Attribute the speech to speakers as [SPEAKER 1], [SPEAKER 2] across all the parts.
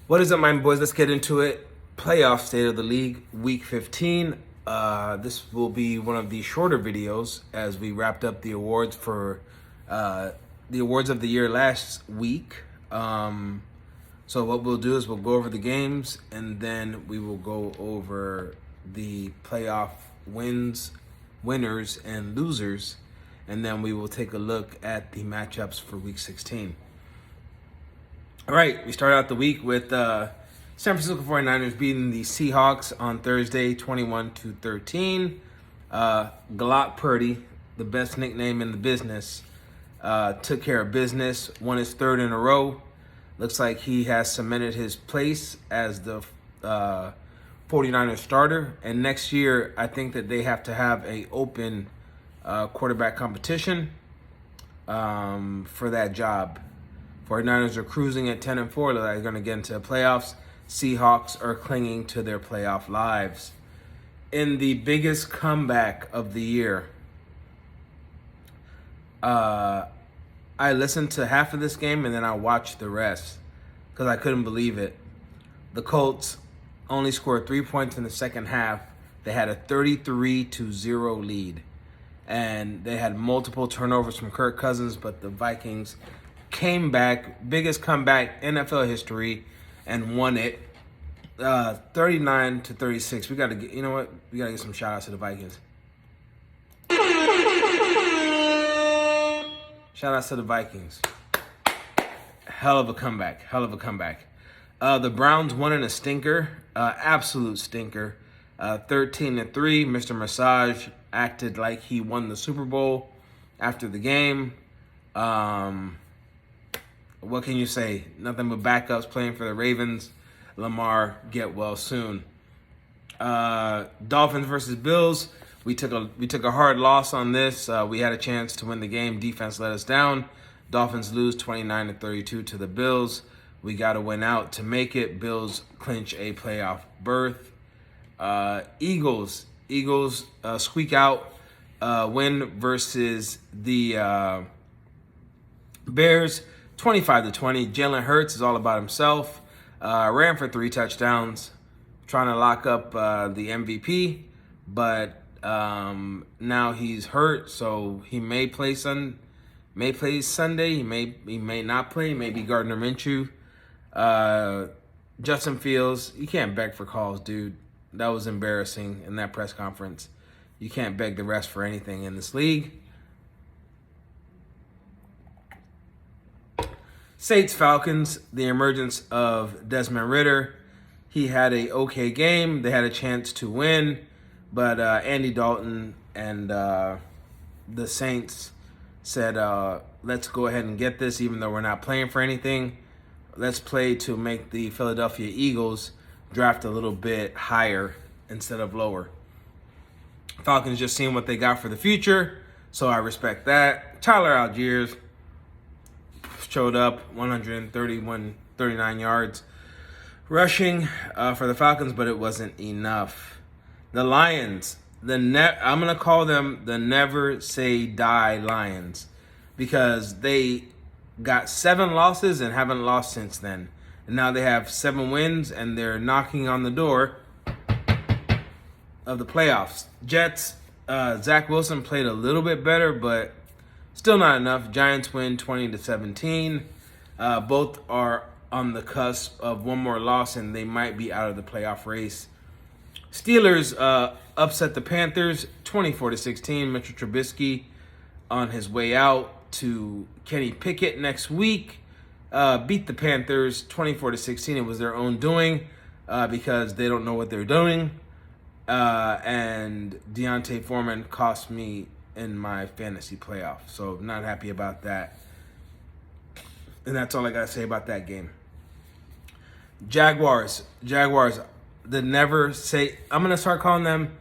[SPEAKER 1] What is up, my boys? Let's get into it. Playoff State of the League, Week 15. This will be one of the shorter videos as we wrapped up the awards for the awards of the year last week. So what we'll do is we'll go over the games and then we will go over the playoff winners and losers, and then we will take a look at the matchups for Week 16. All right, we start out the week with San Francisco 49ers beating the Seahawks on Thursday, 21-13. Galot Purdy, the best nickname in the business, took care of business, won his third in a row. Looks like he has cemented his place as the 49ers starter. And next year, I think that they have to have an open quarterback competition for that job. 49ers are cruising at 10-4. They're going to get into the playoffs. Seahawks are clinging to their playoff lives. In the biggest comeback of the year, I listened to half of this game and then I watched the rest because I couldn't believe it. The Colts only scored 3 points in the second half. They had a 33-0 lead. And they had multiple turnovers from Kirk Cousins, but the Vikings came back, biggest comeback in NFL history, and won it 39-36. We got to get, you know what? We got to get some shout outs to the Vikings. Shout outs to the Vikings. Hell of a comeback. The Browns won in a stinker, absolute stinker. 13-3. Mr. Massage acted like he won the Super Bowl after the game. What can you say? Nothing but backups playing for the Ravens. Lamar, get well soon. Dolphins versus Bills. We took a hard loss on this. We had a chance to win the game. Defense let us down. Dolphins lose 29-32 to the Bills. We got to win out to make it. Bills clinch a playoff berth. Eagles squeak out win versus the Bears. 25-20. Jalen Hurts is all about himself. Ran for 3 touchdowns, trying to lock up the MVP, but now he's hurt, so he may play Sunday. He may not play. Maybe Gardner Minshew. Justin Fields. You can't beg for calls, dude. That was embarrassing in that press conference. You can't beg the refs for anything in this league. Saints Falcons, the emergence of Desmond Ridder. He had a okay game. They had a chance to win, but Andy Dalton and the Saints said, let's go ahead and get this, even though we're not playing for anything. Let's play to make the Philadelphia Eagles draft a little bit higher instead of lower. Falcons just seeing what they got for the future, so I respect that. Tyler Algiers showed up, 139 yards rushing for the Falcons, but it wasn't enough. The Lions, I'm going to call them the never say die Lions, because they got 7 losses and haven't lost since then. And now they have 7 wins and they're knocking on the door of the playoffs. Jets, Zach Wilson played a little bit better, but still not enough. Giants win 20-17. Both are on the cusp of one more loss, and they might be out of the playoff race. Steelers upset the Panthers 24-16. Mitchell Trubisky on his way out to Kenny Pickett next week. Beat the Panthers 24-16. It was their own doing because they don't know what they're doing. And Deontay Foreman cost me in my fantasy playoff. So not happy about that. And that's all I got to say about that game. Jaguars, I'm going to start calling them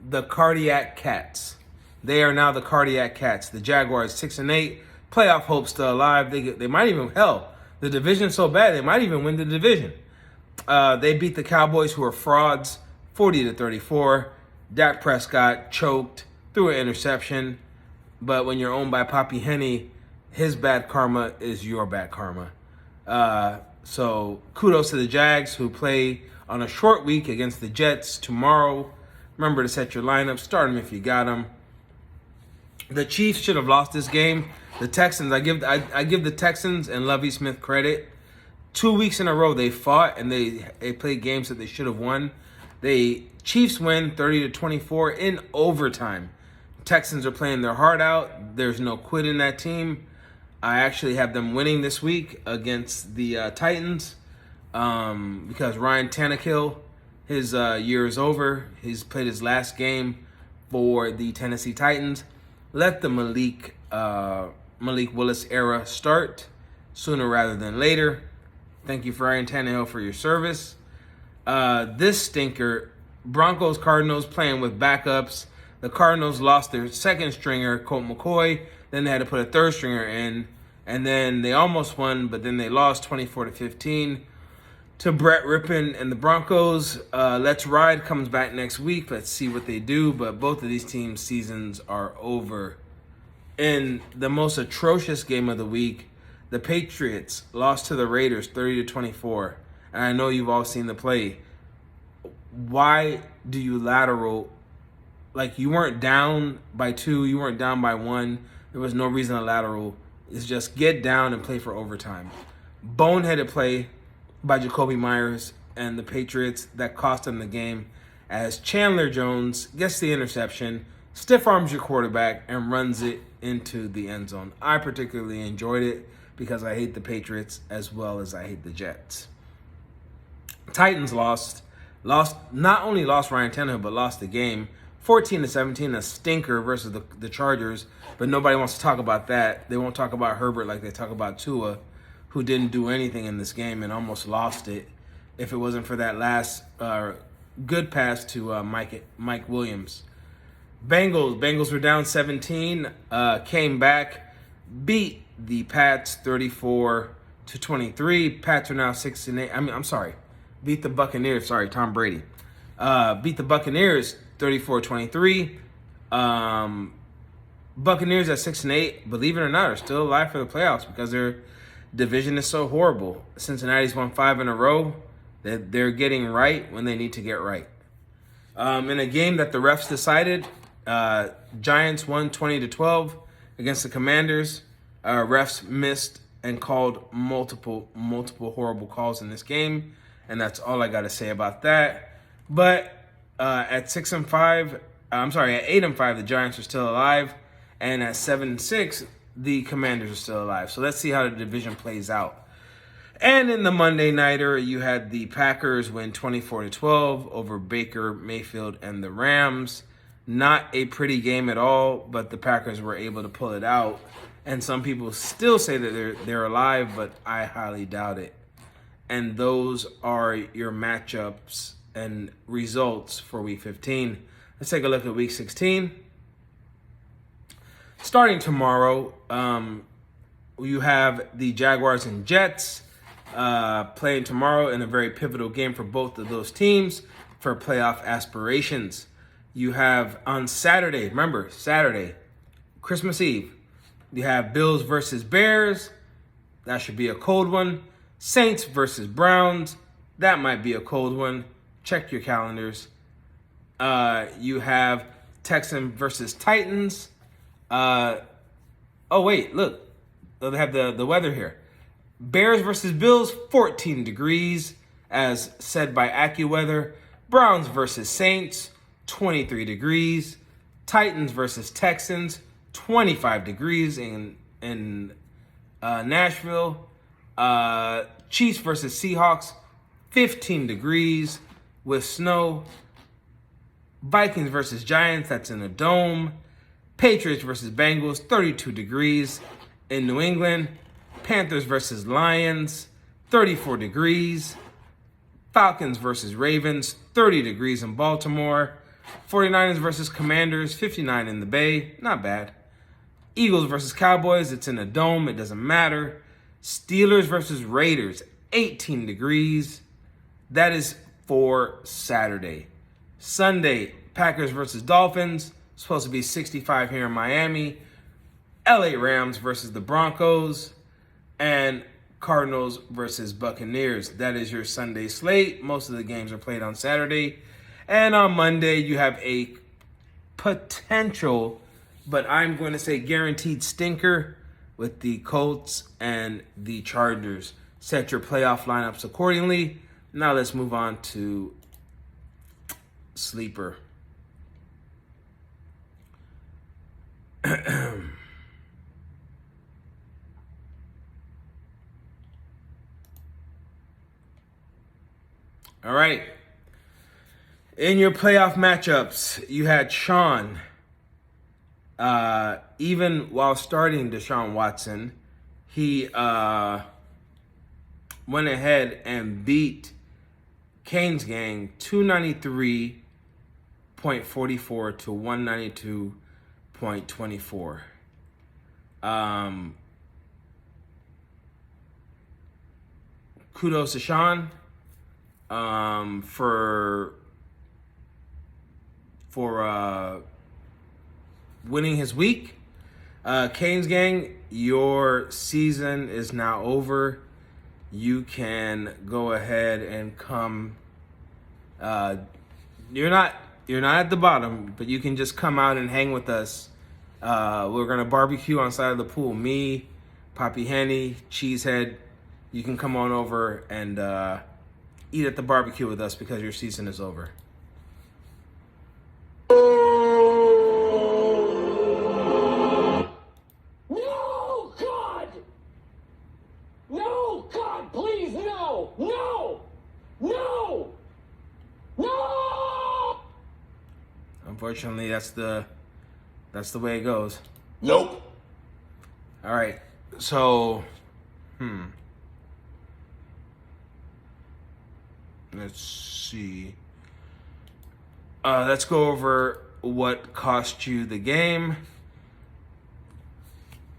[SPEAKER 1] the Cardiac Cats. They are now the Cardiac Cats. The Jaguars 6-8, playoff hope still alive. They might even, the division's so bad, they might even win the division. They beat the Cowboys, who are frauds, 40-34. Dak Prescott choked, threw an interception, but when you're owned by Poppy Henny, his bad karma is your bad karma. So kudos to the Jags, who play on a short week against the Jets tomorrow. Remember to set your lineup. Start them if you got them. The Chiefs should have lost this game. The Texans, I give the Texans and Lovie Smith credit. 2 weeks in a row they fought and they played games that they should have won. The Chiefs win 30-24 in overtime. Texans are playing their heart out. There's no quit in that team. I actually have them winning this week against the Titans because Ryan Tannehill, his year is over. He's played his last game for the Tennessee Titans. Let the Malik Willis era start sooner rather than later. Thank you, Ryan Tannehill, for your service. This stinker, Broncos-Cardinals playing with backups. The Cardinals lost their second stringer, Colt McCoy. Then they had to put a third stringer in. And then they almost won, but then they lost 24-15 to Brett Rippon and the Broncos. Let's Ride comes back next week. Let's see what they do. But both of these teams' seasons are over. In the most atrocious game of the week, the Patriots lost to the Raiders 30-24. And I know you've all seen the play. Why do you lateral? Like, you weren't down by 2, you weren't down by 1. There was no reason to lateral. It's just get down and play for overtime. Boneheaded play by Jacoby Myers and the Patriots that cost them the game, as Chandler Jones gets the interception, stiff arms your quarterback, and runs it into the end zone. I particularly enjoyed it because I hate the Patriots as well as I hate the Jets. Titans not only lost Ryan Tannehill, but lost the game 14-17, a stinker versus the Chargers. But nobody wants to talk about that. They won't talk about Herbert like they talk about Tua, who didn't do anything in this game and almost lost it if it wasn't for that last good pass to Mike Williams. Bengals were down 17, came back, beat the Pats 34-23. Pats are now 6-8. Beat the Buccaneers. Sorry, Tom Brady. Beat the Buccaneers 34-23. Buccaneers at 6-8, believe it or not, are still alive for the playoffs because their division is so horrible. Cincinnati's won 5 in a row. They're getting right when they need to get right. In a game that the refs decided, Giants won 20-12 against the Commanders. Refs missed and called multiple horrible calls in this game, and that's all I got to say about that. But at 8-5, the Giants are still alive, and at 7-6, the Commanders are still alive. So let's see how the division plays out. And in the Monday Nighter, you had the Packers win 24-12 over Baker Mayfield and the Rams. Not a pretty game at all, but the Packers were able to pull it out. And some people still say that they're alive, but I highly doubt it. And those are your matchups and results for Week 15. Let's take a look at Week 16. Starting tomorrow, you have the Jaguars and Jets playing tomorrow in a very pivotal game for both of those teams for playoff aspirations. You have on Saturday, remember, Saturday, Christmas Eve, you have Bills versus Bears. That should be a cold one. Saints versus Browns. That might be a cold one. Check your calendars. You have Texans versus Titans. Look. They have the weather here. Bears versus Bills, 14 degrees, as said by AccuWeather. Browns versus Saints, 23 degrees. Titans versus Texans, 25 degrees in Nashville. Chiefs versus Seahawks, 15 degrees with snow. Vikings versus Giants, that's in a dome. Patriots versus Bengals, 32 degrees in New England. Panthers versus Lions, 34 degrees. Falcons versus Ravens, 30 degrees in Baltimore. 49ers versus Commanders, 59 in the Bay, not bad. Eagles versus Cowboys, it's in a dome, it doesn't matter. Steelers versus Raiders, 18 degrees. That is for Saturday. Sunday, Packers versus Dolphins, supposed to be 65 here in Miami. LA Rams versus the Broncos. And Cardinals versus Buccaneers. That is your Sunday slate. Most of the games are played on Saturday. And on Monday, you have a potential, but I'm going to say guaranteed stinker with the Colts and the Chargers. Set your playoff lineups accordingly. Now let's move on to sleeper. All right. In your playoff matchups, you had Sean. Even while starting Deshaun Watson, he went ahead and beat Kane's gang 293.44 to 192.24. Kudos to Sean for winning his week. Kane's gang, your season is now over. You can go ahead and come. You're not at the bottom, but you can just come out and hang with us. We're gonna barbecue on side of the pool. Me, Poppy Henny, Cheesehead. You can come on over and eat at the barbecue with us because your season is over.
[SPEAKER 2] No, God! No, God, please, no! No! No! No!
[SPEAKER 1] Unfortunately, that's the way it goes.
[SPEAKER 2] Nope.
[SPEAKER 1] All right. So, let's see. Let's go over what cost you the game.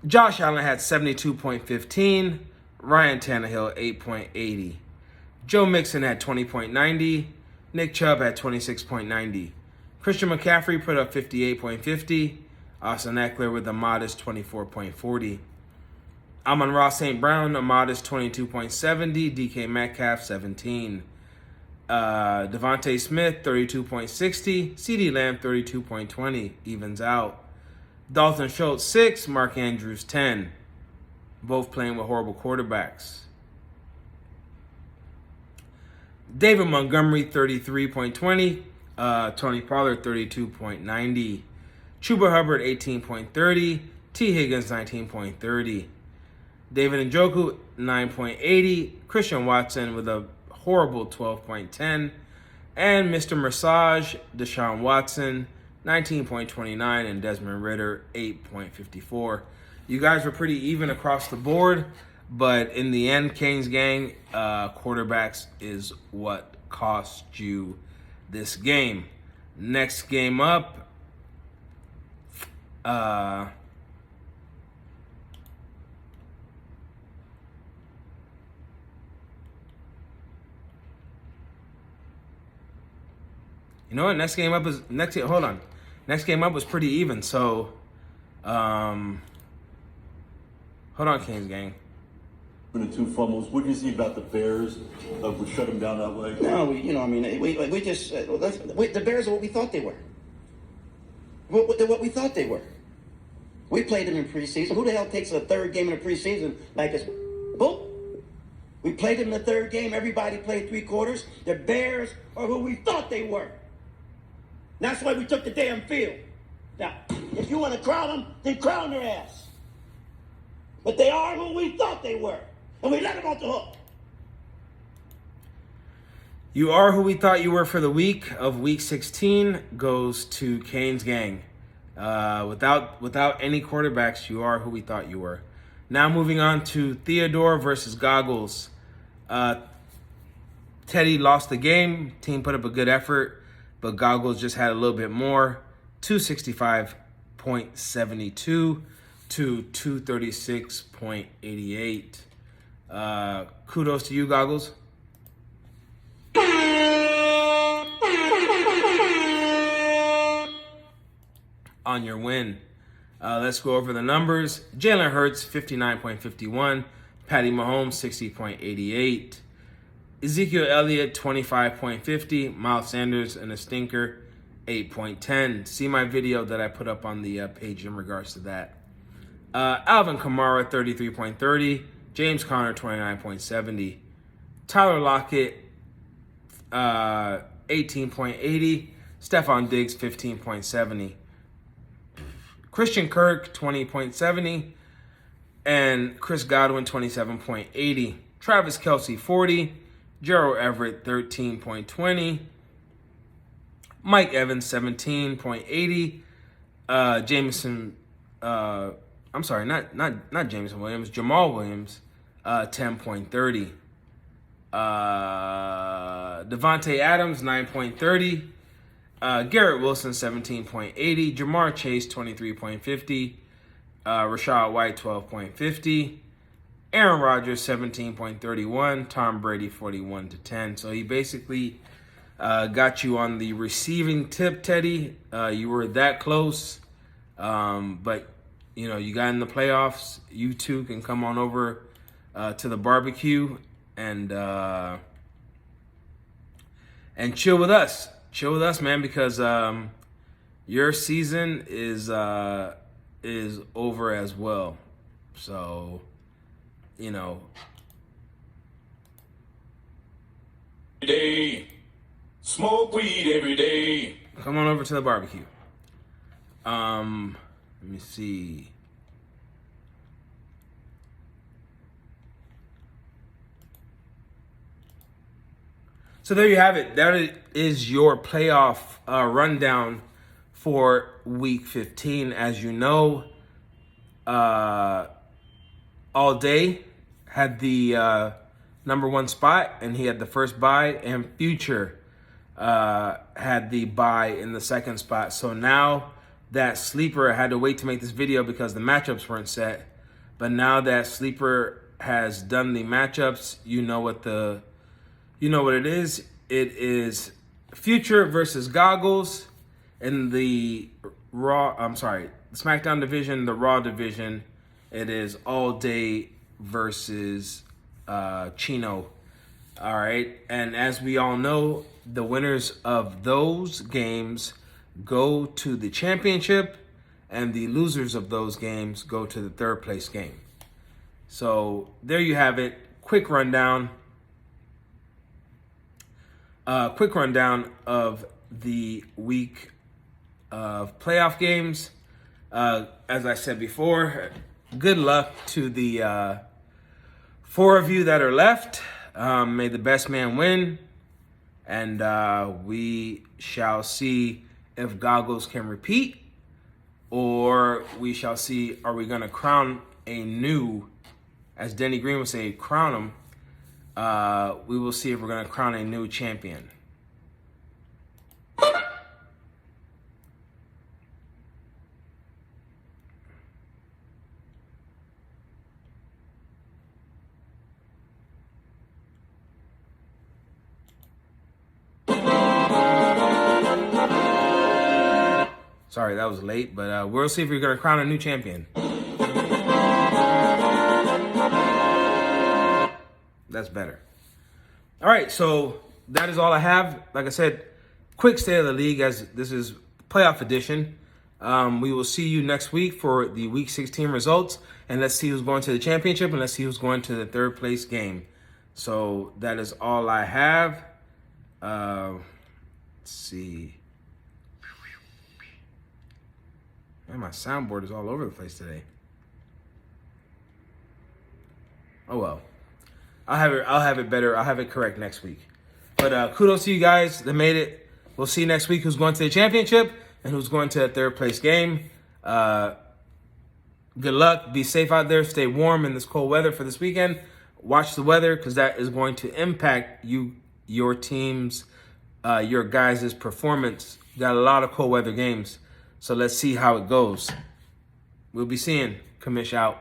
[SPEAKER 1] Josh Allen had 72.15. Ryan Tannehill, 8.80. Joe Mixon had 20.90. Nick Chubb had 26.90. Christian McCaffrey put up 58.50. Austin Eckler with a modest 24.40. Amon-Ra St. Brown, a modest 22.70. DK Metcalf, 17. Devontae Smith, 32.60. CeeDee Lamb, 32.20. Evens out. Dalton Schultz, 6. Mark Andrews, 10. Both playing with horrible quarterbacks. David Montgomery, 33.20. Tony Pollard, 32.90. Chuba Hubbard, 18.30. T. Higgins, 19.30. David Njoku, 9.80. Christian Watson with a horrible 12.10. And Mr. Massage, Deshaun Watson, 19.29. And Desmond Ridder, 8.54. You guys were pretty even across the board. But in the end, Kane's gang, quarterbacks is what cost you this game. Next game up, you know what? Next game up was pretty even. So, hold on, Kane's gang.
[SPEAKER 3] The 2 fumbles. What do you see about the Bears? We shut them down that way.
[SPEAKER 4] No, we just the Bears are what we thought they were. What we thought they were. We played them in preseason. Who the hell takes a third game in the preseason like this? Boom. We played them in the third game. Everybody played 3 quarters. The Bears are who we thought they were. That's why we took the damn field. Now, if you want to crown them, then crown their ass. But they are who we thought they were. And we let them off the hook.
[SPEAKER 1] You are who we thought you were for the week of week 16 goes to Kane's gang. Without any quarterbacks, you are who we thought you were. Now moving on to Theodore versus Goggles. Teddy lost the game. Team put up a good effort, but Goggles just had a little bit more. 265.72 to 236.88. Kudos to you, Goggles. On your win. Let's go over the numbers. Jalen Hurts, 59.51. Patty Mahomes, 60.88. Ezekiel Elliott, 25.50. Miles Sanders and a stinker, 8.10. See my video that I put up on the page in regards to that. Alvin Kamara, 33.30. James Conner, 29.70. Tyler Lockett, 18.80. Stephon Diggs, 15.70. Christian Kirk, 20.70. And Chris Godwin, 27.80. Travis Kelce, 40. Gerald Everett, 13.20. Mike Evans, 17.80. Jameson, I'm sorry, not Jameson Williams, Jamal Williams, 10.30. Devontae Adams, 9.30. Garrett Wilson, 17.80. Jamar Chase, 23.50. Rashad White, 12.50. Aaron Rodgers, 17.31. Tom Brady, 41-10. So he basically got you on the receiving tip, Teddy. You were that close. But, you know, you got in the playoffs. You too can come on over to the barbecue and chill with us. Chill with us, man, because your season is over as well. So, you know.
[SPEAKER 5] Every day, smoke weed every day.
[SPEAKER 1] Come on over to the barbecue. Let me see. So there you have it. That is your playoff rundown for Week 15. As you know, All Day had the number one spot, and he had the first bye, and Future had the bye in the second spot. So now that Sleeper had to wait to make this video because the matchups weren't set. But now that Sleeper has done the matchups, you know what it is. It is Future versus Goggles in the SmackDown division, the Raw division. It is All Day versus Chino. All right. And as we all know, the winners of those games go to the championship, and the losers of those games go to the third place game. So there you have it. Quick rundown of the week of playoff games. As I said before, good luck to the 4 of you that are left. May the best man win. And we shall see if Goggles can repeat, or we shall see, are we going to crown a new, as Denny Green would say, crown him. We will see if we're going to crown a new champion. Sorry, that was late, but we'll see if we're going to crown a new champion. That's better. All right, so that is all I have. Like I said, quick state of the league, as this is playoff edition. We will see you next week for the Week 16 results, and let's see who's going to the championship, and let's see who's going to the third place game. So that is all I have. Let's see. Man, my soundboard is all over the place today. Oh well. I'll have it better. I'll have it correct next week. But kudos to you guys that made it. We'll see next week who's going to the championship and who's going to the third place game. Good luck. Be safe out there. Stay warm in this cold weather for this weekend. Watch the weather, because that is going to impact your team's, your guys' performance. Got a lot of cold weather games. So let's see how it goes. We'll be seeing. Commish out.